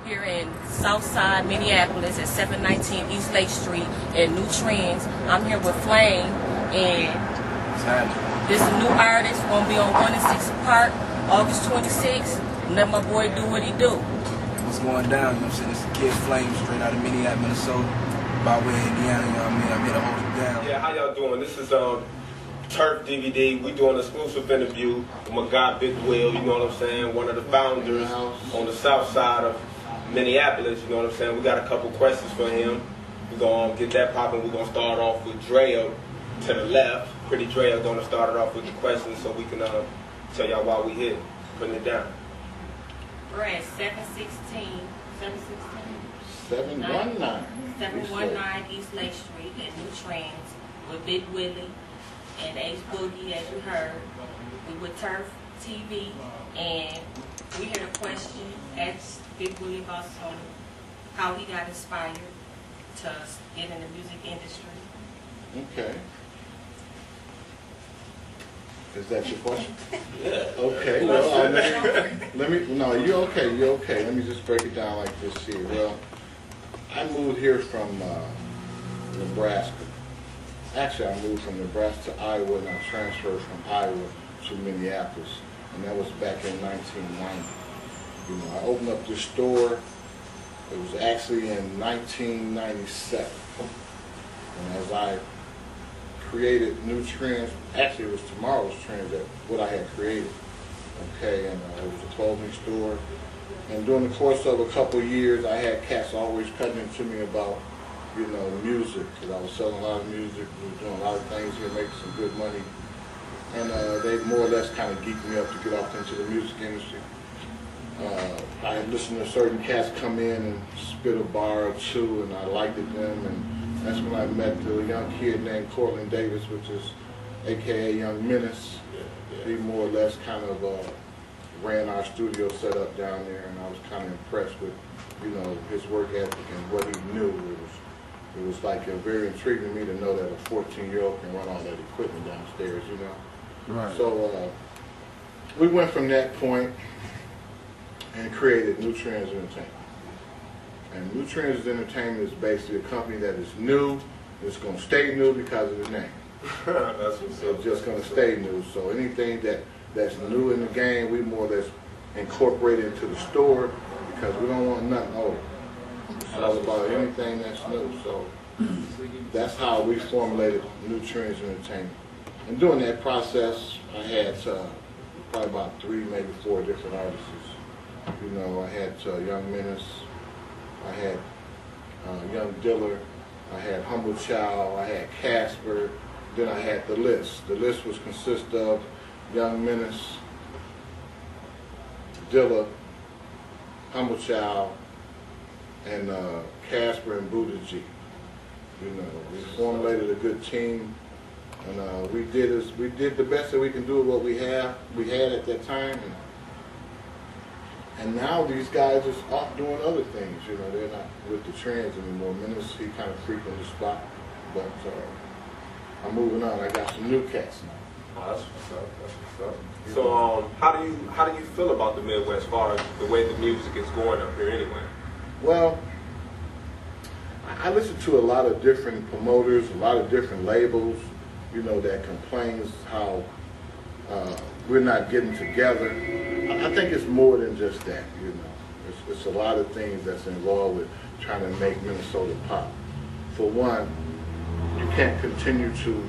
here in Southside, Minneapolis at 719 East Lake Street at New Trends. I'm here with Flame, and this is a new artist. We're going to be on 1 and 6 Park, August 26th. Let my boy do what he do. What's going down? You know what I'm saying? It's the Kid Flame straight out of Minneapolis, Minnesota, by way of Indiana, you know what I mean? I'm here to hold it down. Yeah, how y'all doing? This is Turf DVD. We doing an exclusive interview with my guy Big Will, you know what I'm saying? One of the founders on the south side of Minneapolis, you know what I'm saying? We got a couple questions for him. We're going to get that popping. We're going to start off with Drea to the left. Pretty Drea going to start it off with the questions so we can tell y'all why we here, putting it down. We're at 716 East Lake Street at New Trends with Big Willie and Ace Boogie, as you heard. We with Turf TV, and we hear the question, ask Big Willie about how he got inspired to get in the music industry. Okay. Is that your question? Yeah. Okay. Well, you're okay. You're okay. Let me just break it down like this here. Well, I moved here from Nebraska. Actually, I moved from Nebraska to Iowa, and I transferred from Iowa to Minneapolis, and that was back in 1990. You know, I opened up this store. It was actually in 1997, and as I created new trends, actually it was Tomorrow's Trends that what I had created. Okay, and it was a clothing store. And during the course of a couple of years, I had cats always cutting into me about, you know, music, because I was selling a lot of music, we were doing a lot of things here, making some good money. And they more or less kind of geeked me up to get off into the music industry. I had listened to certain cats come in and spit a bar or two, and I liked them, and that's when I met the young kid named Cortland Davis, which is AKA Young Menace. He more or less kind of ran our studio set up down there, and I was kind of impressed with, you know, his work ethic and what he knew. It was like very intriguing to me to know that a 14-year-old can run all that equipment downstairs, you know. Right. So we went from that point and created New Trends Entertainment. And New Trends Entertainment is basically a company that is new. It's going to stay new because of the name. That's what's It's just going to stay new. So anything that's new in the game, we more or less incorporate into the store because we don't want nothing old. It's all about anything that's new. So that's how we formulated New Trends Entertainment. And during that process, I had probably about 3, maybe 4 different artists. You know, I had Young Menace, I had Young Diller, I had Humble Child, I had Casper, then I had The List. The List was consist of Young Menace, Dilla, Humble Child, and Casper and Buddha G. You know, we formulated a good team, and we did the best that we can do with what we had at that time. And now these guys are off doing other things. You know, they're not with the trends anymore. Menace, he kind of frequent the spot, but I'm moving on. I got some new cats now. Oh, that's what's up. That's what's up. So, how do you feel about the Midwest, as far as the way the music is going up here anyway? Well, I listen to a lot of different promoters, a lot of different labels, you know, that complains how we're not getting together. I think it's more than just that, you know. It's a lot of things that's involved with trying to make Minnesota pop. For one, you can't continue to,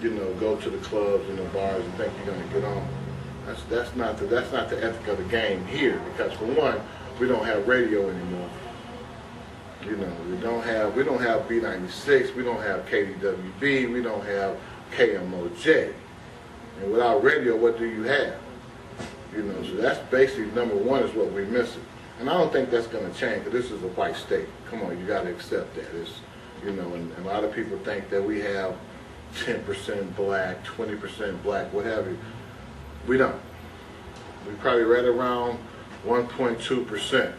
you know, go to the clubs and the bars and think you're going to get on. That's not the ethic of the game here, because for one, we don't have radio anymore. You know, we don't have B96, we don't have KDWB, we don't have KMOJ. And without radio, what do you have? You know, so that's basically number one is what we're missing. And I don't think that's going to change, because this is a white state. Come on, you got to accept that. It's, you know, and a lot of people think that we have 10% black, 20% black, whatever. We don't. We probably right around 1.2%.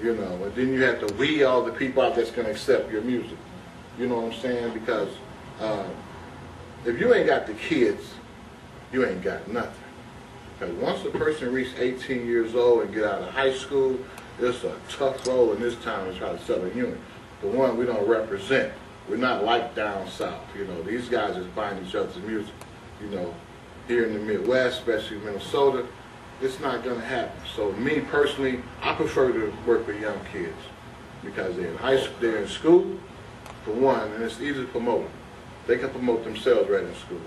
You know, and then you have to weed all the people out that's going to accept your music. You know what I'm saying? Because if you ain't got the kids, you ain't got nothing. Because once a person reaches 18 years old and get out of high school, it's a tough road in this town to try to sell a unit. For one, we don't represent. We're not like down south. You know, these guys is buying each other's music. You know, here in the Midwest, especially Minnesota, it's not going to happen. So me personally, I prefer to work with young kids because they're in high school, they're in school, for one, and it's easy to promote them. They can promote themselves right in school.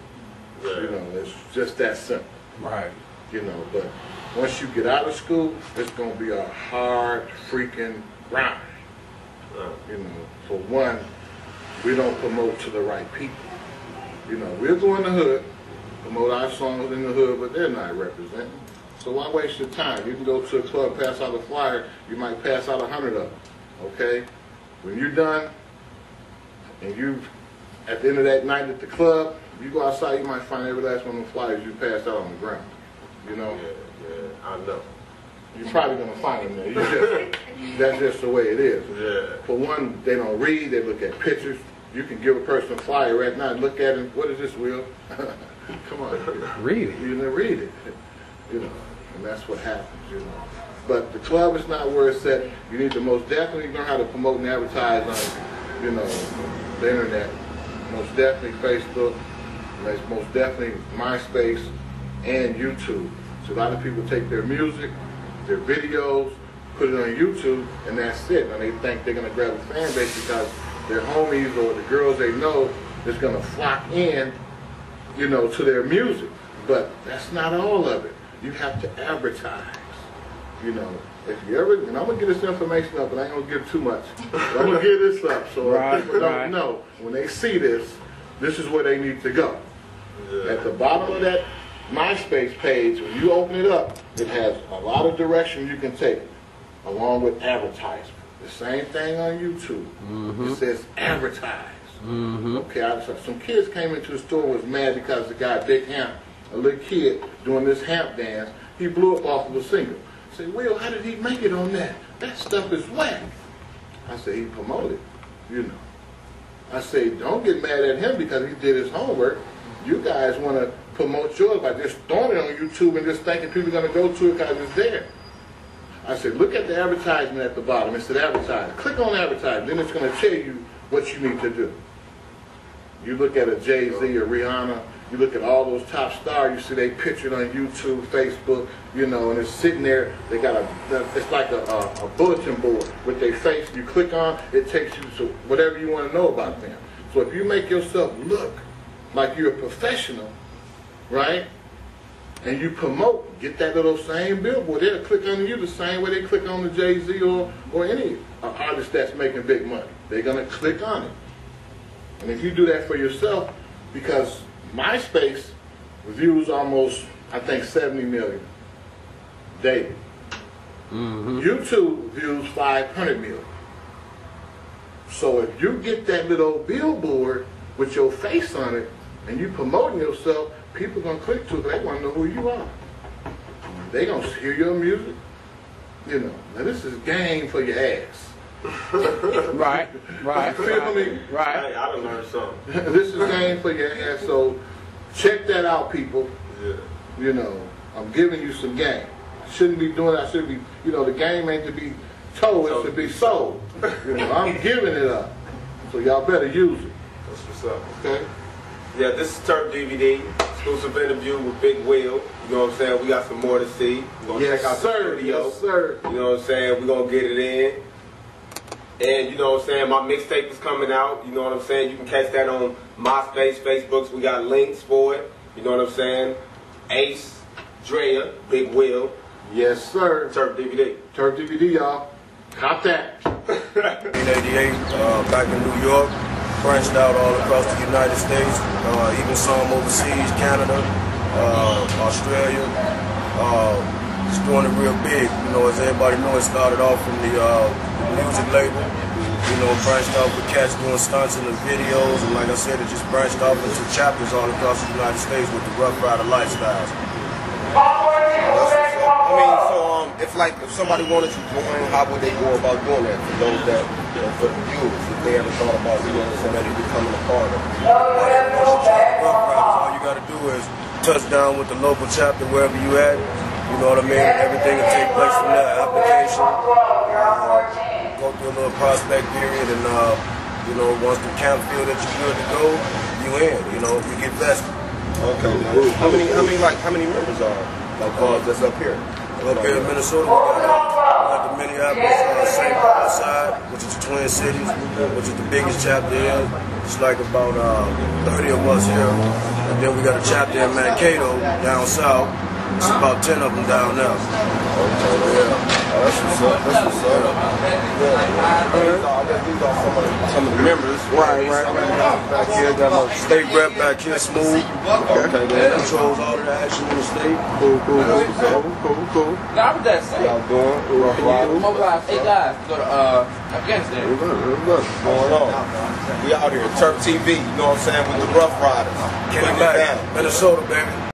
Yeah. You know, it's just that simple. Right. You know, but once you get out of school, it's going to be a hard freaking grind. You know, for one, we don't promote to the right people. You know, we'll go in the hood, promote our songs in the hood, but they're not representing. So why waste your time? You can go to a club, pass out a flyer, you might pass out 100 of them, okay? When you're done, and you, at the end of that night at the club, you go outside, you might find every last one of the flyers you passed out on the ground, you know? Yeah, I know. You're probably going to find them there. That's just the way it is. Yeah. For one, they don't read, they look at pictures. You can give a person a flyer right now and look at him. What is this, Will? Come on. Read it. You didn't read it. You know, and that's what happens, you know. But the club is not where it's at. You need to most definitely learn how to promote and advertise on, you know, the internet. Most definitely Facebook. Most definitely MySpace and YouTube. So a lot of people take their music, their videos, put it on YouTube, and that's it. And they think they're going to grab a fan base because their homies or the girls they know is going to flock in, you know, to their music. But that's not all of it. You have to advertise. You know, if you ever, and I'm going to get this information up, but I ain't going to give too much. But I'm going to give this up so people don't know. When they see this, this is where they need to go. Yeah. At the bottom of that MySpace page, when you open it up, it has a lot of direction you can take, along with advertisement. The same thing on YouTube. It says advertise. Okay, some kids came into the store and was mad because the guy, Big Hamp, a little kid doing this hamp dance, he blew up off of a single. I said, Will, how did he make it on that? That stuff is whack. I said, he promoted, you know. I say, don't get mad at him because he did his homework. You guys want to promote yours by just throwing it on YouTube and just thinking people are going to go to it because it's there. I said, look at the advertisement at the bottom. It said advertise. Click on advertise. Then it's going to tell you what you need to do. You look at a Jay-Z or Rihanna, you look at all those top stars, you see they pictured on YouTube, Facebook, you know, and it's sitting there. They got it's like a bulletin board with their face. You click on, it takes you to whatever you want to know about them. So if you make yourself look like you're a professional, right? And you promote, get that little same billboard. They'll click on you the same way they click on the Jay-Z or any artist that's making big money. They're going to click on it. And if you do that for yourself, because MySpace views almost, I think, 70 million daily. YouTube views 500 million. So if you get that little billboard with your face on it, and you promoting yourself, people going to click to it. They want to know who you are. They going to hear your music. You know, now this is game for your ass. Right. You feel me? Right. Hey, I done learned something. This is game for your ass, so check that out, people. Yeah. You know, I'm giving you some game. Shouldn't be doing that. Should be, you know, the game ain't to be told, it's to be sold. You know, I'm giving it up. So y'all better use it. That's what's up. Okay? Yeah, this is Turf DVD, exclusive interview with Big Will. You know what I'm saying? We got some more to see. We're going to check out the studio. Yes, sir. You know what I'm saying? We're going to get it in. And you know what I'm saying? My mixtape is coming out. You know what I'm saying? You can catch that on MySpace, Facebooks. We got links for it. You know what I'm saying? Ace, Drea, Big Will. Yes, sir. Turf DVD. Turf DVD, y'all. Cop that. 1988, back in New York, branched out all across the United States, even some overseas, Canada, Australia. Just doing it real big. You know, as everybody knows, it started off from the music label. You know, branched out with cats doing stunts in the videos, and like I said, it just branched off into chapters all across the United States with the Rough Rider lifestyles. I mean, so if somebody wanted to join, how would they go about doing that? For those that, you know, for the viewers, if they ever thought about, you know, somebody becoming a part of it. Rough Riders, all you got to do is touch down with the local chapter wherever you at. You know what I mean? Everything will take place from that application. go through a little prospect period, and you know, once the camp feel that you're good to go, you in. You know, you get vested. Okay. How many members are that's up here? Up here in Minnesota, we got the Minneapolis St. Paul side, which is Twin Cities, which is the biggest chapter here. It's like about 30 of us here. And then we got a chapter in Mankato down south. It's about 10 of them down there. Okay, yeah. Oh, that's what's up. That's what's up. Yeah. These are some of the members. Right. Back here, got my state rep back here, Smooth. Okay, That controls all of the action in the state. Cool. Now, with that said, Y'all doing? Ruffrider. mobilize 8 guys to go to Afghanistan. What's going on? We out here, Turf TV, you know what I'm saying, with the Ruffriders. Minnesota, baby.